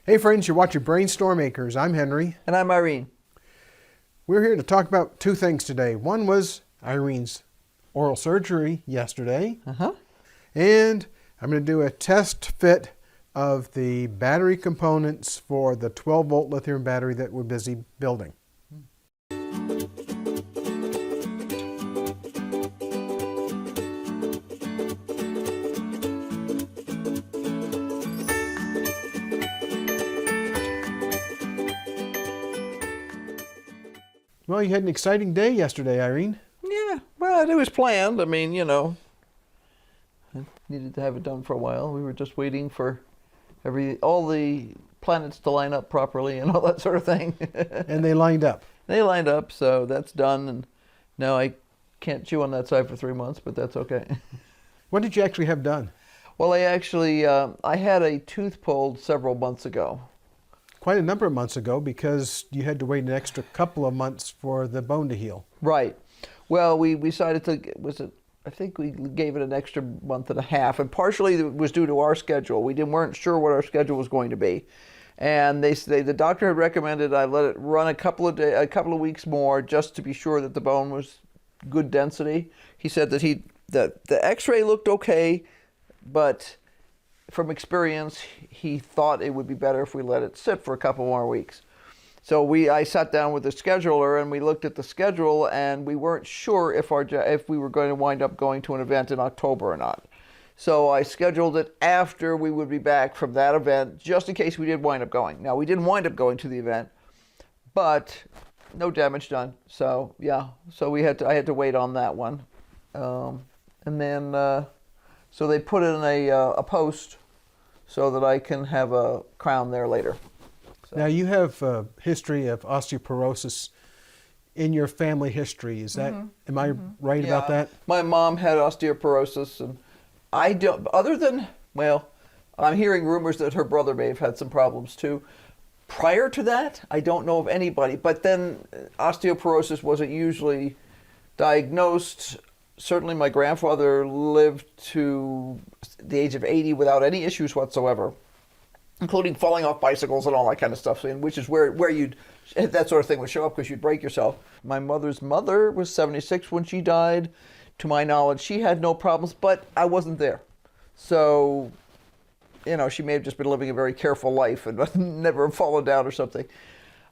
Hey friends, you're watching BrainStormAcres. I'm Henry. And I'm Irene. We're here to talk about two things today. One was Irene's oral surgery yesterday. And I'm going to do a test fit of the battery components for the 12-volt lithium battery that we're busy building. Well, you had an exciting day yesterday, Irene. Yeah, well, it was planned. I mean, you know, I needed to have it done for a while. We were just waiting for all the planets to line up properly and all that sort of thing. And they lined up. They lined up, so that's done. And now I can't chew on that side for 3 months, but that's okay. What did you actually have done? Well, I had a tooth pulled several months ago. Quite a number of months ago, because you had to wait an extra couple of months for the bone to heal. Right. Well, we decided to, I think we gave it an extra month and a half, and partially it was due to our schedule. We weren't sure what our schedule was going to be. And the doctor had recommended I let it run a couple of weeks more just to be sure that the bone was good density. He said that the x-ray looked okay, but from experience, he thought it would be better if we let it sit for a couple more weeks. So I sat down with the scheduler and we looked at the schedule, and we weren't sure if we were going to wind up going to an event in October or not. So I scheduled it after we would be back from that event, just in case we did wind up going. Now, we didn't wind up going to the event, but no damage done. So yeah, so I had to wait on that one, and then. So they put in a post so that I can have a crown there later. So. Now you have a history of osteoporosis in your family history. Is that, am I right about that? My mom had osteoporosis, and I don't, I'm hearing rumors that her brother may have had some problems too. Prior to that, I don't know of anybody, but then osteoporosis wasn't usually diagnosed. Certainly my grandfather lived to the age of 80 without any issues whatsoever, including falling off bicycles and all that kind of stuff, which is where that sort of thing would show up, because you'd break yourself. My mother's mother was 76 when she died. To my knowledge, she had no problems, but I wasn't there. So, you know, she may have just been living a very careful life and never fallen down or something.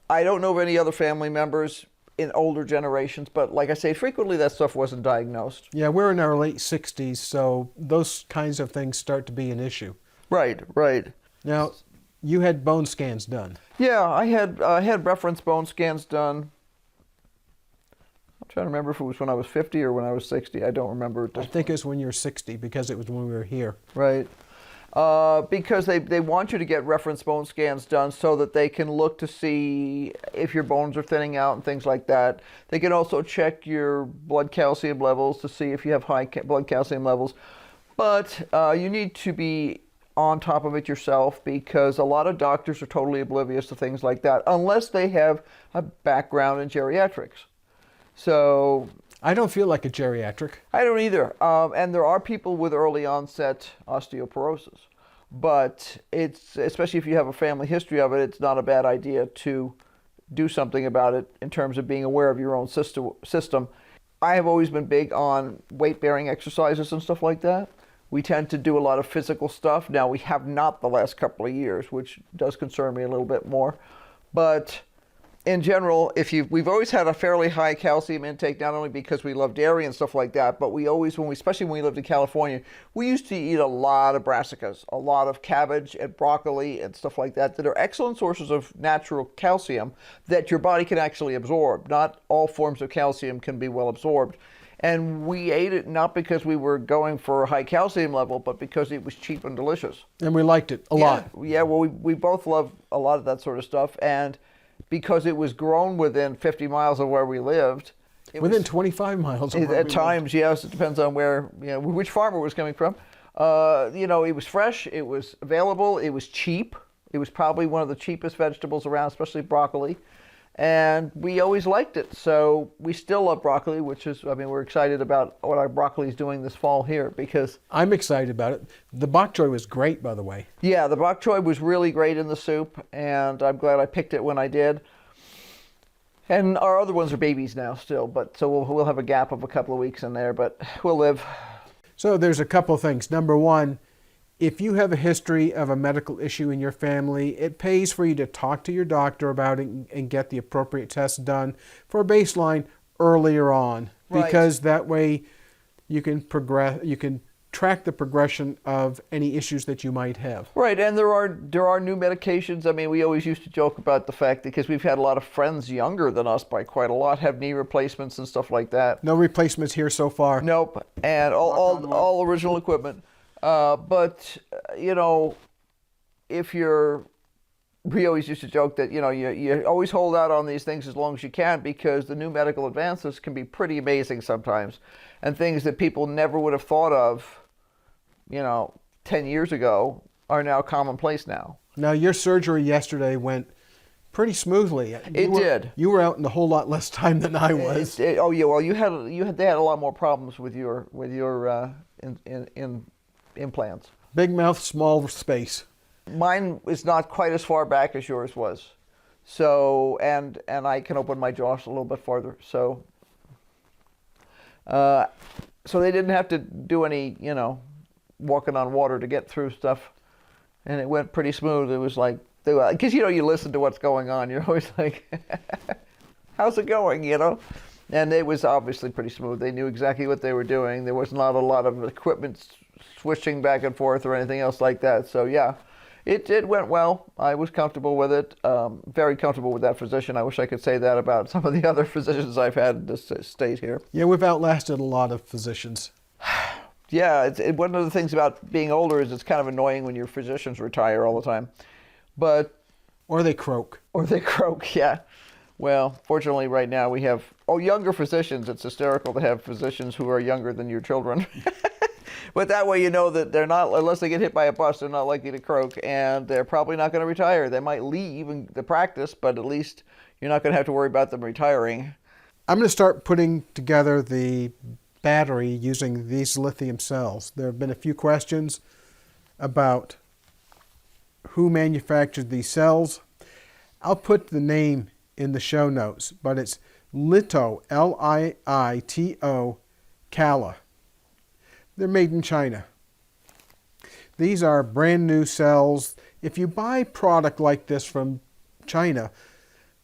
I don't know of any other family members in older generations, but like I say, frequently that stuff wasn't diagnosed. Yeah, we're in our late 60s, so those kinds of things start to be an issue. Right. Now, you had bone scans done. Yeah, I had reference bone scans done. I'm trying to remember if it was when I was 50 or when I was 60. I don't remember. I think it's when you're 60, because it was when we were here. Right. Because they want you to get reference bone scans done so that they can look to see if your bones are thinning out and things like that. They can also check your blood calcium levels to see if you have high blood calcium levels. But you need to be on top of it yourself, because a lot of doctors are totally oblivious to things like that unless they have a background in geriatrics. So I don't feel like a geriatric. I don't either. And there are people with early onset osteoporosis. But it's, especially if you have a family history of it, it's not a bad idea to do something about it in terms of being aware of your own system. I have always been big on weight-bearing exercises and stuff like that. We tend to do a lot of physical stuff. Now, we have not the last couple of years, which does concern me a little bit more. But in general, we've always had a fairly high calcium intake, not only because we love dairy and stuff like that, but especially when we lived in California, we used to eat a lot of brassicas, a lot of cabbage and broccoli and stuff like that are excellent sources of natural calcium that your body can actually absorb. Not all forms of calcium can be well absorbed. And we ate it not because we were going for a high calcium level, but because it was cheap and delicious. And we liked it a lot. Yeah, well, we both love a lot of that sort of stuff. And because it was grown within 50 miles of where we lived. Within 25 miles of where we lived. At times, yes. It depends on which farmer it was coming from. It was fresh, it was available, it was cheap. It was probably one of the cheapest vegetables around, especially broccoli. And we always liked it. So we still love broccoli, which is, I mean, we're excited about what our broccoli is doing this fall here because... I'm excited about it. The bok choy was great, by the way. Yeah, the bok choy was really great in the soup, and I'm glad I picked it when I did. And our other ones are babies now still, but so we'll have a gap of a couple of weeks in there, but we'll live. So there's a couple of things. Number one, if you have a history of a medical issue in your family, it pays for you to talk to your doctor about it and get the appropriate tests done for a baseline earlier on. Right. Because that way you can track the progression of any issues that you might have. Right, and there are new medications. I mean, we always used to joke about the fact that because we've had a lot of friends younger than us by quite a lot have knee replacements and stuff like that. No replacements here so far. Nope, and all original equipment. But you know, we always used to joke that you always hold out on these things as long as you can because the new medical advances can be pretty amazing sometimes, and things that people never would have thought of, 10 years ago are now commonplace now. Now, your surgery yesterday went pretty smoothly. It did. You were out in a whole lot less time than I was. Oh yeah, well they had a lot more problems with your implants. Big mouth, small space. Mine is not quite as far back as yours was. So and I can open my jaw a little bit farther. So they didn't have to do any, walking on water to get through stuff, and it went pretty smooth. It was like, because you listen to what's going on, you're always like, how's it going, And it was obviously pretty smooth. They knew exactly what they were doing. There was not a lot of equipment switching back and forth or anything else like that. So yeah, it went well. I was comfortable with it, very comfortable with that physician. I wish I could say that about some of the other physicians I've had in this state here. Yeah, we've outlasted a lot of physicians. Yeah, one of the things about being older is it's kind of annoying when your physicians retire all the time. Or they croak. Yeah. Well, fortunately right now we have, younger physicians. It's hysterical to have physicians who are younger than your children. But that way you know that they're not, unless they get hit by a bus, they're not likely to croak, and they're probably not going to retire. They might leave the practice, but at least you're not going to have to worry about them retiring. I'm going to start putting together the battery using these lithium cells. There have been a few questions about who manufactured these cells. I'll put the name in the show notes, but it's Lito, L-I-I-T-O, Cala. They're made in China. These are brand new cells. If you buy product like this from China,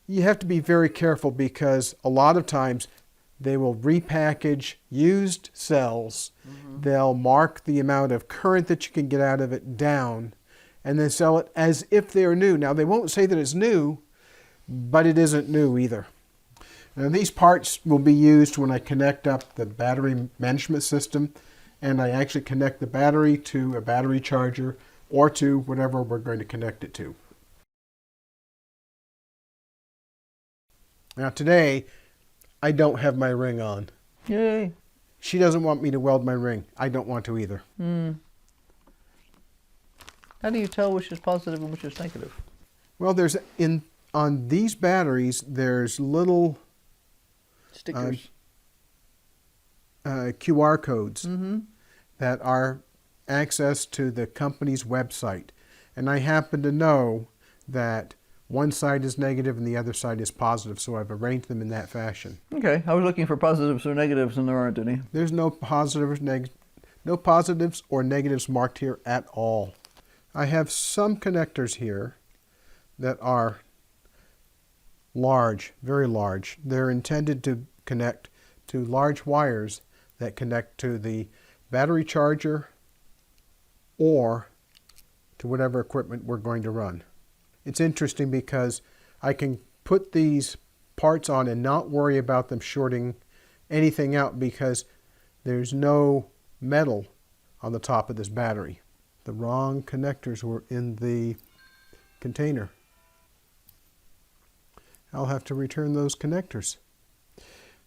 you have to be very careful because a lot of times they will repackage used cells. Mm-hmm. They'll mark the amount of current that you can get out of it down and then sell it as if they're new. Now, they won't say that it's new, but it isn't new either. Now, these parts will be used when I connect up the battery management system, and I actually connect the battery to a battery charger or to whatever we're going to connect it to. Now, today, I don't have my ring on. Yay. She doesn't want me to weld my ring. I don't want to either. How do you tell which is positive and which is negative? Well, on these batteries, there's little stickers, QR codes mm-hmm. that are access to the company's website. And I happen to know that one side is negative and the other side is positive, so I've arranged them in that fashion. Okay, I was looking for positives or negatives, and there aren't any. There's no positives or negatives marked here at all. I have some connectors here that are large, very large. They're intended to connect to large wires that connect to the battery charger or to whatever equipment we're going to run. It's interesting because I can put these parts on and not worry about them shorting anything out because there's no metal on the top of this battery. The wrong connectors were in the container. I'll have to return those connectors.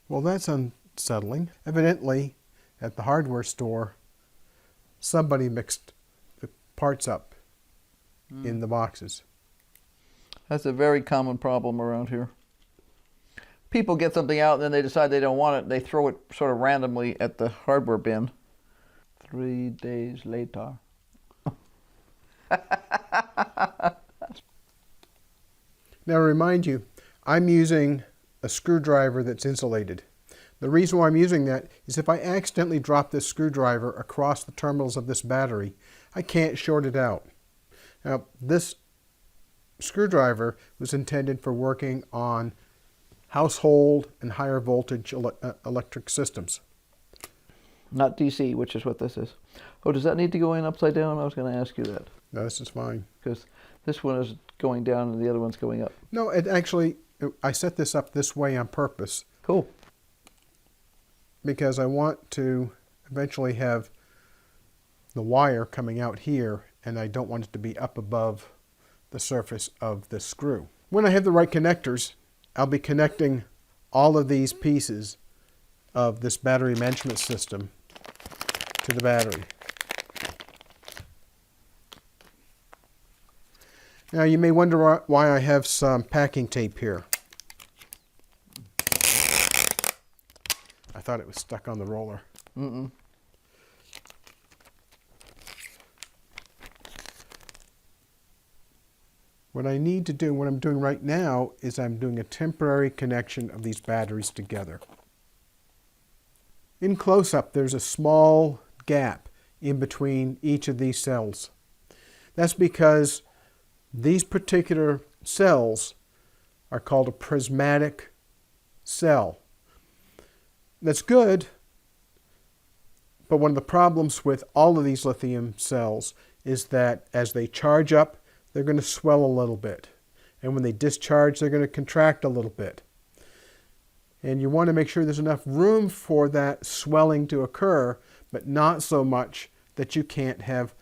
Well, that's unsettling. Evidently, at the hardware store, somebody mixed the parts up in the boxes. That's a very common problem around here. people get something out and then they decide they don't want it. They throw it sort of randomly at the hardware bin. 3 days later. Now, to remind you, I'm using a screwdriver that's insulated. The reason why I'm using that is if I accidentally drop this screwdriver across the terminals of this battery, I can't short it out. Now, this screwdriver was intended for working on household and higher voltage electric systems. Not DC, which is what this is. Oh, does that need to go in upside down? I was going to ask you that. No, this is fine. Because this one is going down and the other one's going up. No, I set this up this way on purpose. Cool. Because I want to eventually have the wire coming out here, and I don't want it to be up above the surface of the screw. When I have the right connectors, I'll be connecting all of these pieces of this battery management system to the battery. Now you may wonder why I have some packing tape here. I thought it was stuck on the roller. Mm-mm. What I need to do, what I'm doing right now, is I'm doing a temporary connection of these batteries together. In close-up, there's a small gap in between each of these cells. That's because these particular cells are called a prismatic cell. That's good, but one of the problems with all of these lithium cells is that as they charge up, they're going to swell a little bit. And when they discharge, they're going to contract a little bit. And you want to make sure there's enough room for that swelling to occur, but not so much that you can't have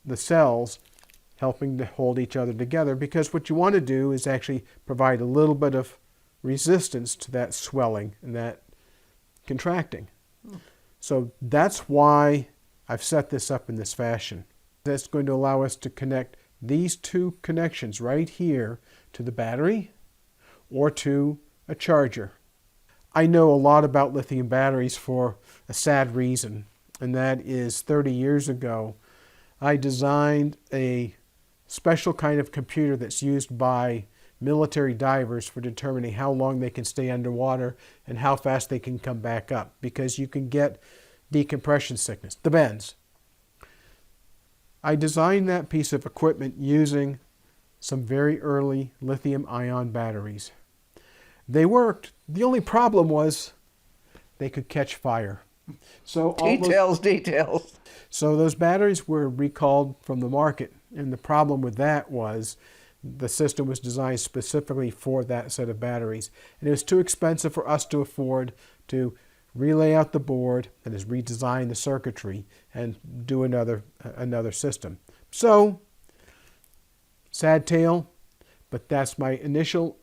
the cells helping to hold each other together, because what you want to do is actually provide a little bit of resistance to that swelling and that contracting. So that's why I've set this up in this fashion. That's going to allow us to connect these two connections right here to the battery or to a charger. I know a lot about lithium batteries for a sad reason, and that is 30 years ago I designed a special kind of computer that's used by military divers for determining how long they can stay underwater and how fast they can come back up, because you can get decompression sickness, the bends. I designed that piece of equipment using some very early lithium-ion batteries. They worked. The only problem was they could catch fire. So Details. So those batteries were recalled from the market, and the problem with that was the system was designed specifically for that set of batteries, and it was too expensive for us to afford to relay out the board, that is, redesign the circuitry and do another system. So, sad tale, but that's my initial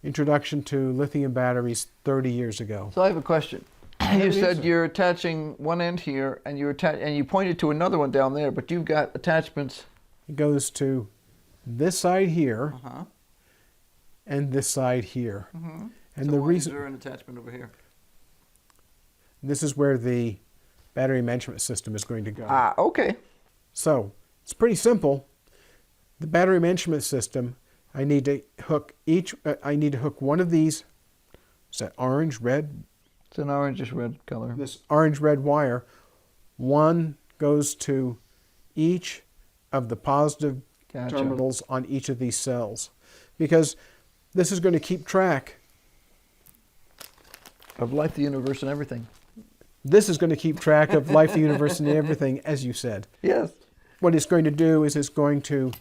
introduction to lithium batteries 30 years ago. So I have a question. You said you're attaching one end here, and you pointed to another one down there, but you've got attachments. It goes to this side here, and this side here. And so the why reason is there an attachment over here? This is where the battery management system is going to go. Ah, okay. So it's pretty simple. The battery management system, I need to hook one of these. Is that orange, red? It's an orangish red color. This orange-red wire. One goes to each of the positive terminals on each of these cells, because this is going to keep track of life, the universe, and everything. This is going to keep track of life, the universe, and everything, as you said. Yes. What it's going to do is it's going to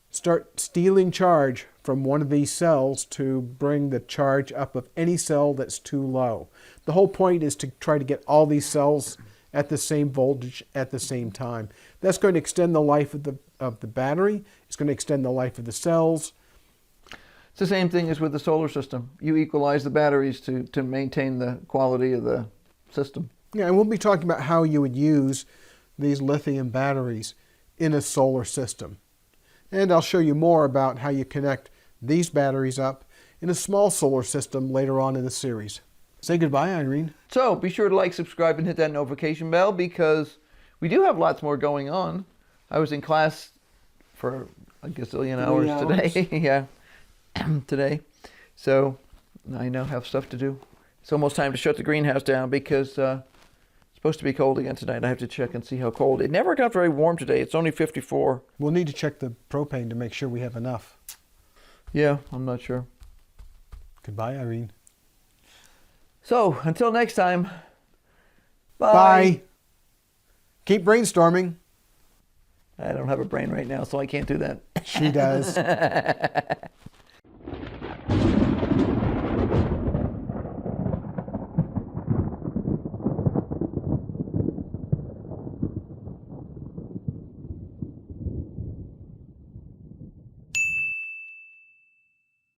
start stealing charge from one of these cells to bring the charge up of any cell that's too low. The whole point is to try to get all these cells at the same voltage at the same time. That's going to extend the life of the battery. It's going to extend the life of the cells. It's the same thing as with the solar system. You equalize the batteries to maintain the quality of the system. Yeah, and we'll be talking about how you would use these lithium batteries in a solar system. And I'll show you more about how you connect these batteries up in a small solar system later on in the series. Say goodbye, Irene. So be sure to like, subscribe, and hit that notification bell because we do have lots more going on. I was in class for a gazillion hours today. Yeah, today. So I now have stuff to do. It's almost time to shut the greenhouse down because it's supposed to be cold again tonight. I have to check and see how cold. It never got very warm today. It's only 54. We'll need to check the propane to make sure we have enough. Yeah, I'm not sure. Goodbye, Irene. So until next time, bye. Bye. Keep brainstorming. I don't have a brain right now, so I can't do that. She does.